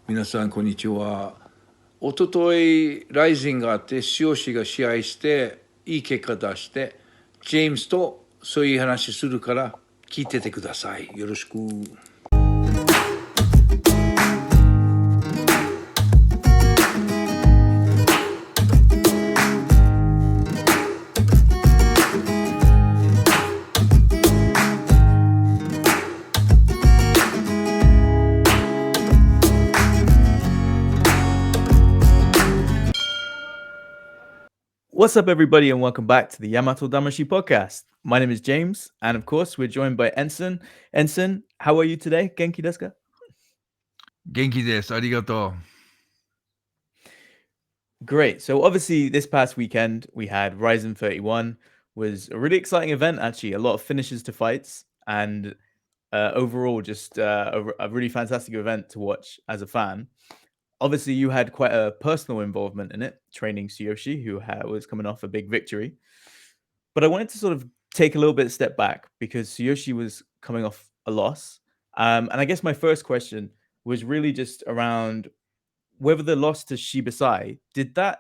皆さんこんにちは。おとといライジンがあって塩氏が試合していい結果出してジェームスとそういう話するから聞いててください。よろしく。What's up, everybody, and welcome back to the Yamato Damashi podcast. My name is James, and of course, we're joined by Enson. Enson, how are you today? Genki desu ka? 元気です。ありがとう。 Great. So obviously, this past weekend we had Ryzen 31. Was a really exciting event, actually. A lot of finishes to fights, and overall, just a really fantastic event to watch as a fan. Obviously, you had quite a personal involvement in it, training Tsuyoshi, who was coming off a big victory. But I wanted to sort of take a little bit step back because Tsuyoshi was coming off a loss. And I guess my first question was really just around whether the loss to Shibasai, did that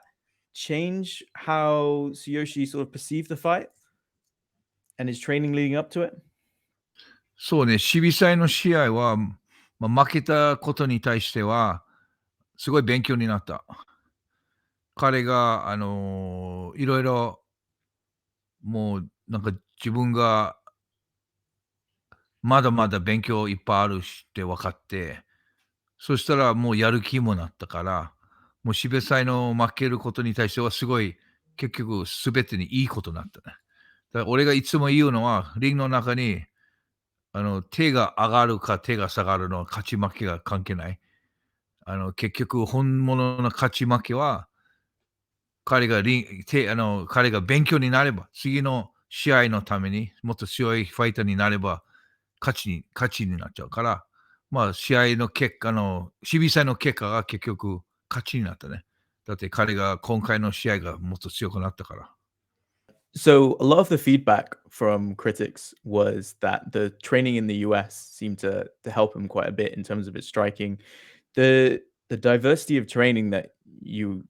change how Tsuyoshi sort of perceived the fight and his training leading up to it? そうね、シビサイの試合は、負けたことに対しては、すごい勉強になった。彼が、いろいろ、もう、なんか自分が、まだまだ勉強いっぱいあるしって分かって、そしたらもうやる気もなったから、もうシビサイの負けることに対しては、すごい、結局、すべてにいいことになったね。だから俺がいつも言うのは、リングの中に、手が上がるか手が下がるのは勝ち負けが関係ない。結局本物の勝ち負けは、彼が勉強になれば、次の試合のためにもっと強いファイターになれば、勝ちになっちゃうから、試合の結果シビサイの結果が結局勝ちになったね。だって彼が今回の試合がもっと強くなったから。So a lot of the feedback from critics was that the training in the US seemed to help him quite a bit in terms of his striking. The diversity of training that you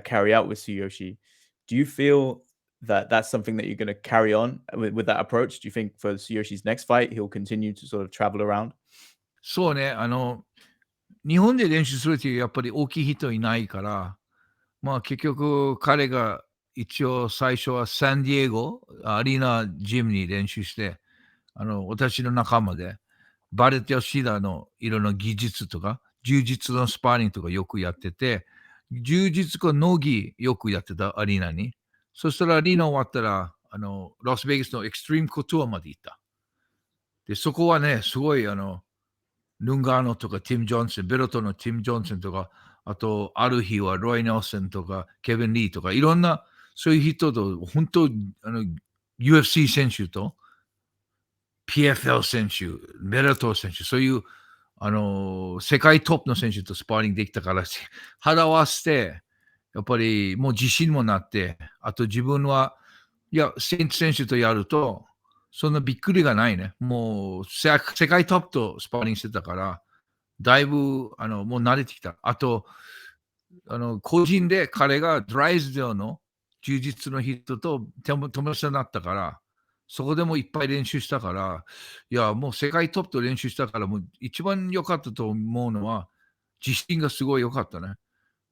carry out with Tsuyoshi, do you feel that that's something that you're going to carry on with that approach? Do you think for Tsuyoshi's next fight, he'll continue to sort of travel around? そうね、日本で練習するというやっぱり大きい人いないから、結局彼が一応最初はサンディエゴアリーナジムに練習して、私の仲間でバレテオシダのいろんな技術とか、柔術のスパーリングとかよくやってて、柔術かノギよくやってたアリーナに。そしたらアリーナ終わったら、ラスベガスのエクストリームコトゥアまで行った。で、そこはね、すごいルンガーノとかティム・ジョンソン、ベルトのティム・ジョンソンとか、あと、ある日はロイ・ネルソンとか、ケビン・リーとか、いろんな、そういう人と、本当、UFC 選手と、PFL 選手、ベルト選手、そういう、世界トップの選手とスパーリングできたから、肌を合わせて、やっぱりもう自信もなって、あと自分は、セイント選手とやると、そんなびっくりがないね。もう世界トップとスパーリングしてたから、だいぶもう慣れてきた。あと、個人で彼がドライズデオの充実の人と友達になったから、そこでもいっぱい練習したから、いや、もう世界トップと練習したから、もう一番良かったと思うのは、自信がすごい良かったね。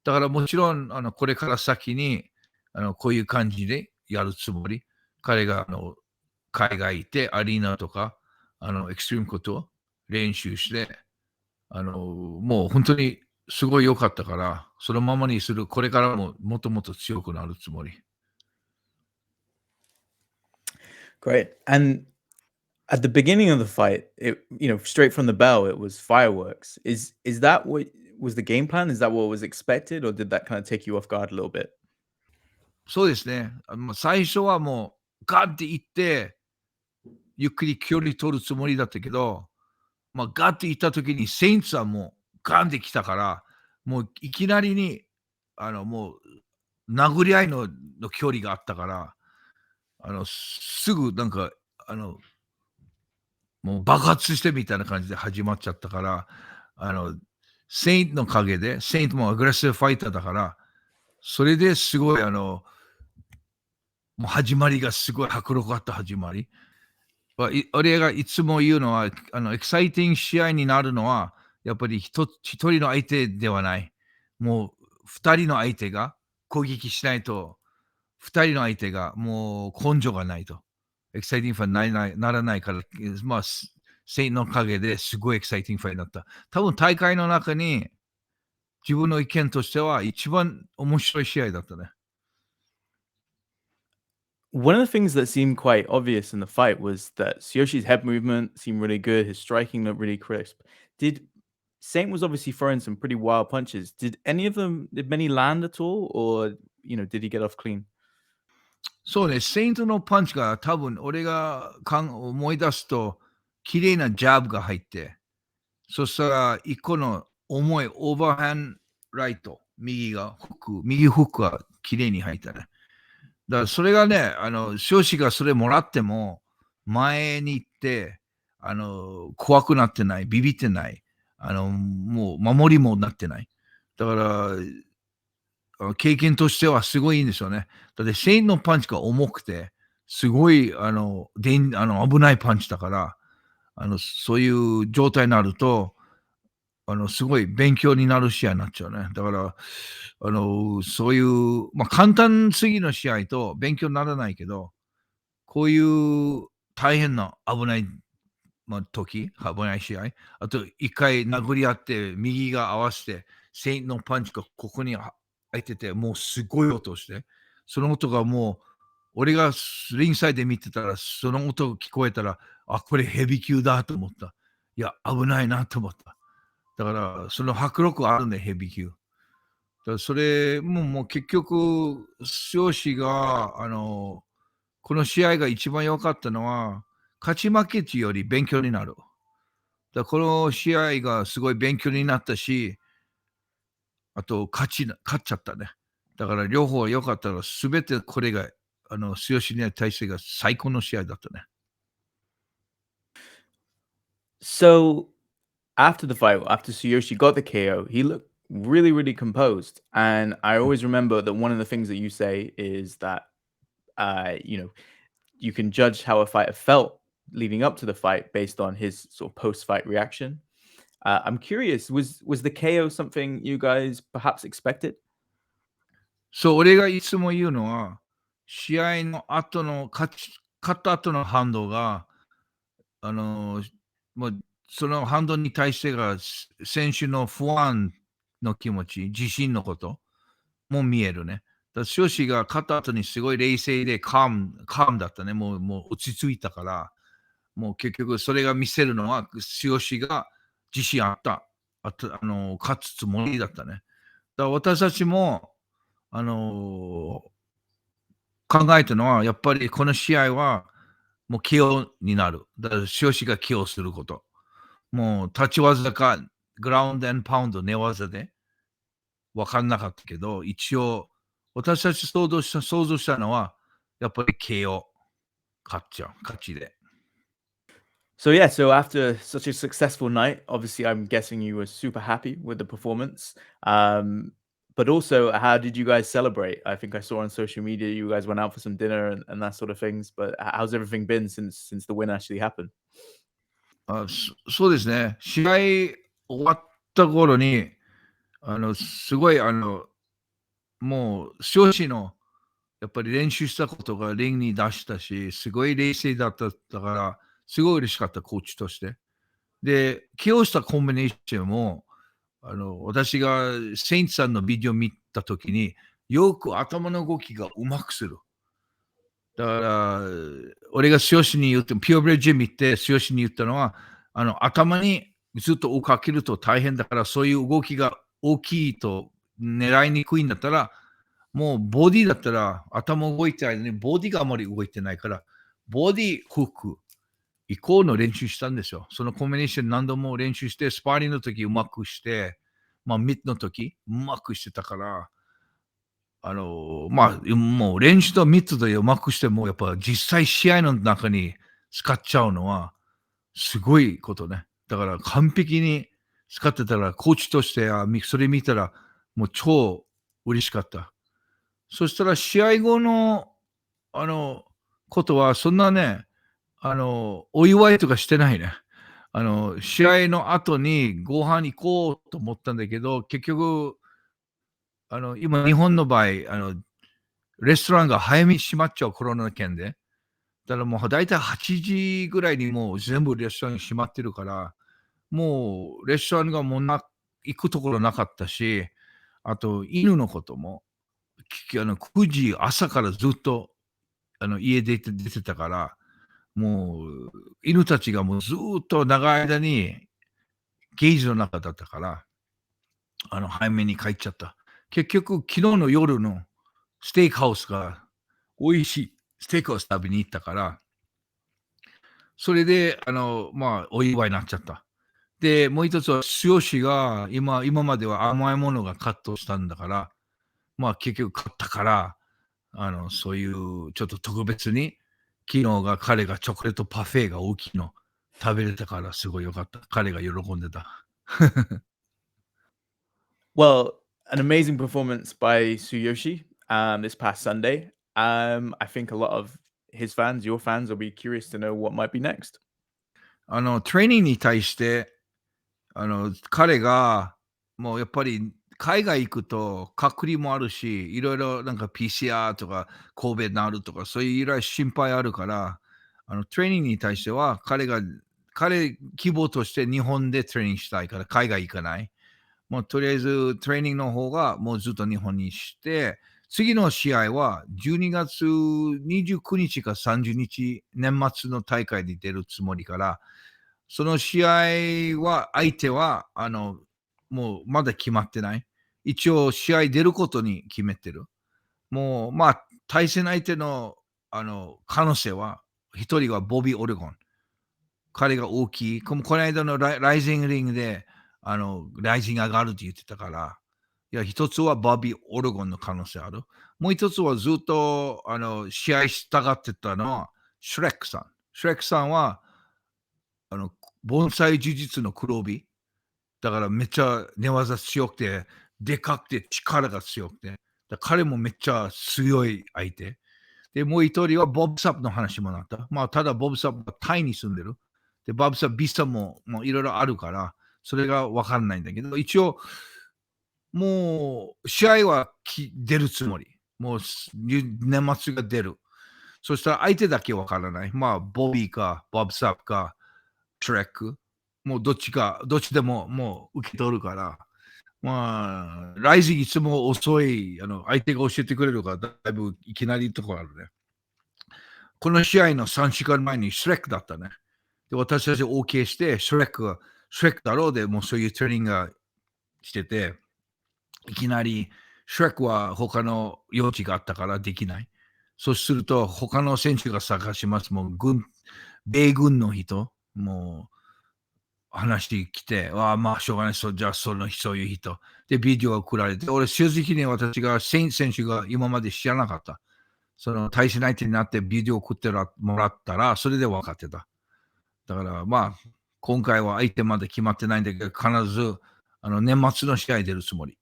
だからもちろん、これから先に、こういう感じでやるつもり。彼が、海外行って、アリーナとか、エクストリームことを練習して、もう本当にすごい良かったから、そのままにする、これからももっともっと強くなるつもり。Great. And at the beginning of the fight, straight from the bell, it was fireworks. Is that what was the game plan? Is that what was expected, or did that kind of take you off guard a little bit? そうですね。最初はもう、ガッて行って、ゆっくり距離取るつもりだったけど、ガッて行った時に、セインツはもう、ガンって来たから、もういきなりに、もう、殴り合いの距離があったから、すぐなんか、もう爆発してみたいな感じで始まっちゃったから、セイントの陰で、セイントもアグレッシブファイターだから、それですごいもう始まりがすごい迫力あった始まり。俺がいつも言うのは、エキサイティング試合になるのは、やっぱり一人の相手ではない。もう二人の相手が攻撃しないと、二人の相手がもう根性がないと。エキサイティングファイにならないから、まあ、セイントの陰ですごいエキサイティングファイになった。多分大会の中に自分の意見としては一番面白い試合だったね。One of the things that seemed quite obvious in the fight was that Tsushi's head movement seemed really good. His striking looked really crisp. Did Saint was obviously throwing some pretty wild punches. Did many land at all, or did he get off clean? そうね、セイントのパンチが多分俺が思い出すと、綺麗なジャブが入って、そしたら一個の重いオーバーハンライト、右フックが綺麗に入ったね。だからそれがね、少子がそれもらっても、前に行って、怖くなってない、ビビってない、もう守りもなってない。だから、経験としてはすごいいいんですよね。だってセインのパンチが重くて、すごい、危ないパンチだから、そういう状態になると、すごい勉強になる試合になっちゃうね。だから、そういう、簡単すぎの試合と勉強にならないけど、こういう大変な危ない、危ない試合、あと一回殴り合って、右が合わせて、セインのパンチがここに入ってて、もうすごい音して、その音がもう、俺がリングサイドで見てたら、その音が聞こえたら、これヘビー級だと思った。いや、危ないなと思った。だから、その迫力あるね、ヘビー級。だからそれもう結局、少子が、この試合が一番良かったのは、勝ち負けより勉強になる。だこの試合がすごい勉強になったし、あと勝っちゃったね。だから両方良かったら、すべてこれが、強しに対してが最高の試合だったね。So after the fight, after Tsuyoshi got the KO, he looked really, really composed. And I always remember that one of the things that you say is that, you can judge how a fighter felt leading up to the fight based on his sort of post-fight reaction. I'm curious, was the KO something you guys perhaps expected? そう、俺がいつも言うのは、試合の後の勝った後の反応が、もうその反応に対してが選手の不安の気持ち、自信のことも見えるね。少子が勝った後にすごい冷静でカームだったね。もう落ち着いたから、もう結局それが見せるのは、少子が自信あった。勝つつもりだったね。だから私たちも、考えたのは、やっぱりこの試合は、もう KO になる。だから、少子が KO すること。もう、立ち技か、グラウンド&パウンド、寝技で、分かんなかったけど、一応、私たち想像したのは、やっぱり KO、勝ちで。So yeah, so after such a successful night, obviously I'm guessing you were super happy with the performance. But also, how did you guys celebrate? I think I saw on social media you guys went out for some dinner and that sort of things. But how's everything been since the win actually happened? そうですね。試合終わった頃に、すごい、もう、少子の、やっぱり練習したことがリングに出したし、すごい冷静だったから、すごい嬉しかった、コーチとして。で、起用したコンビネーションも、私がセイントさんのビデオ見たときに、よく頭の動きがうまくする。だから、俺が強しに言って、ピュアブレッジ見て強しに言ったのは、頭にずっと追いかけると大変だから、そういう動きが大きいと狙いにくいんだったら、もうボディだったら頭動いてないのに、ボディがあまり動いてないから、ボディフック以降の練習したんですよ。そのコンビネーション何度も練習して、スパーリングの時うまくして、ミッドの時うまくしてたから、もう練習とミッドでうまくしても、やっぱ実際試合の中に使っちゃうのは、すごいことね。だから完璧に使ってたら、コーチとしてそれ見たら、もう超嬉しかった。そしたら試合後の、ことは、そんなね、お祝いとかしてないね。試合の後にご飯行こうと思ったんだけど、結局、今、日本の場合、レストランが早めに閉まっちゃうコロナ圏で。だからもう大体8時ぐらいにもう全部レストラン閉まってるから、もうレストランがもう行くところなかったし、あと犬のことも、9時朝からずっと家出てたから、もう犬たちがもうずっと長い間にゲージの中だったから、早めに帰っちゃった。結局、昨日の夜のステーキハウスが美味しいステーキハウス食べに行ったから、それで、お祝いになっちゃった。で、もう一つは、剛が今までは甘いものがカットしたんだから、結局買ったから、そういうちょっと特別に、昨日が彼がチョコレートパフェが大きいの食べれたからすごいよかった。彼が喜んでた。Well, an amazing performance by Tsuyoshi this past Sunday. I think a lot of his fans, your fans, will be curious to know what might be next. トレーニングに対して、彼が、もうやっぱり海外行くと隔離もあるし、いろいろなんか PCR とか神戸になるとか、そういういろいろ心配あるから、トレーニングに対しては、彼希望として日本でトレーニングしたいから海外行かない。もうとりあえずトレーニングの方がもうずっと日本にして、次の試合は12月29日か30日、年末の大会に出るつもりから、その試合は、相手は、もうまだ決まってない。一応試合出ることに決めてる。もう、対戦相手の、可能性は、一人はボビー・オレゴン。彼が大きい。この間のライジングリングで、ライジング上がるって言ってたから、いや、一つはボビー・オレゴンの可能性ある。もう一つはずっと、試合したがってたのは、シュレックさん。シュレックさんは、盆栽呪術の黒帯。だからめっちゃ寝技強くて、でかくて力が強くて。彼もめっちゃ強い相手。で、もう一人はボブ・サップの話もなった。ただボブ・サップはタイに住んでる。で、ボブ・サップ、ビスタもいろいろあるから、それがわかんないんだけど、一応、もう試合は出るつもり。もう年末が出る。そしたら相手だけわからない。ボビーか、ボブ・サップか、トレック。もうどっちでももう受け取るから。ライジンいつも遅い、相手が教えてくれるから、だいぶいきなりところあるね。この試合の3週間前にシュレックだったね。で、私たち OK して、シュレックだろうで、もうそういうトレーニングがしてて、いきなり、シュレックは他の用地があったからできない。そうすると、他の選手が探します。もう米軍の人、もう、話してきて、しょうがない、じゃあそういう人。で、ビデオが送られて、俺、正直に私がセイン選手が今まで知らなかった。その対戦相手になってビデオを送ってもらったら、それで分かってた。だから、今回は相手まで決まってないんだけど、必ず、年末の試合出るつもり。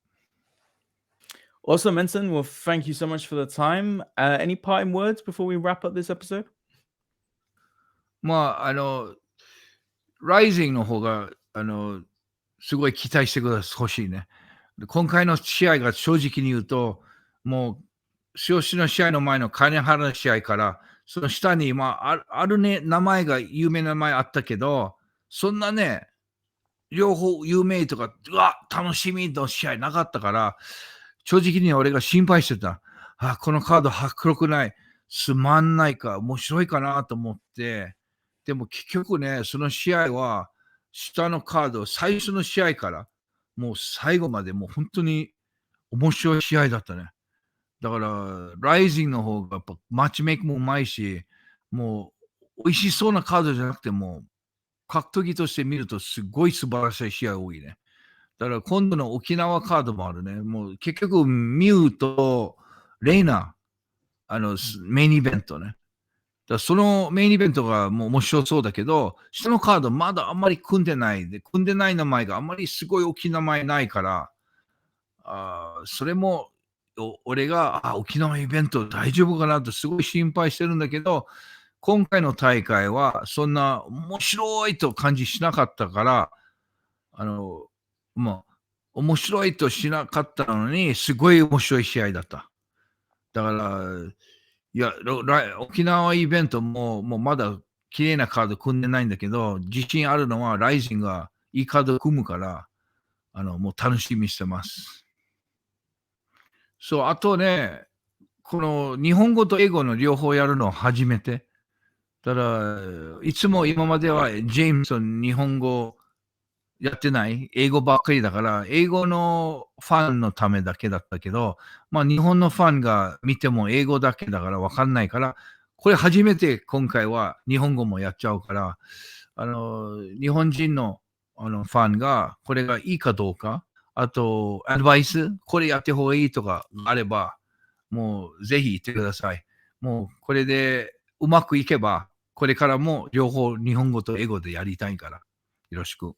Awesome, Enson. Well, thank you so much for the time. Any parting words before we wrap up this episode? ライジングの方が、すごい期待してほしいね。今回の試合が正直に言うと、もう、剛の試合の前の金原の試合から、その下に、あるね、有名な名前あったけど、そんなね、両方有名とか、楽しみの試合なかったから、正直に俺が心配してた。このカード迫力ない。つまんないか、面白いかなと思って、でも結局ね、その試合は、下のカード、最初の試合から、もう最後までもう本当に面白い試合だったね。だから、ライジングの方がやっぱマッチメイクもうまいし、もう美味しそうなカードじゃなくても、格闘技として見るとすごい素晴らしい試合多いね。だから今度の沖縄カードもあるね。もう結局、ミュウとレイナ、メインイベントね。だそのメインイベントがもう面白そうだけど、下のカードまだあんまり組んでない。で、組んでない名前があんまりすごい大きい名前ないから、それも、俺が、沖縄イベント大丈夫かなとすごい心配してるんだけど、今回の大会はそんな面白いと感じしなかったから、面白いとしなかったのに、すごい面白い試合だった。だから、いや、沖縄イベントもまだ綺麗なカード組んでないんだけど、自信あるのはライジンがいいカード組むから、もう楽しみにしてます。そう、あとね、この日本語と英語の両方やるのを初めて。ただ、いつも今まではジェームソン日本語やってない、英語ばっかりだから、英語のファンのためだけだったけど、日本のファンが見ても英語だけだから分かんないから、これ初めて今回は日本語もやっちゃうから、日本人のファンがこれがいいかどうか、あと、アドバイス、これやってほうがいいとかあれば、もうぜひ言ってください。もうこれでうまくいけば、これからも両方日本語と英語でやりたいから、よろしく。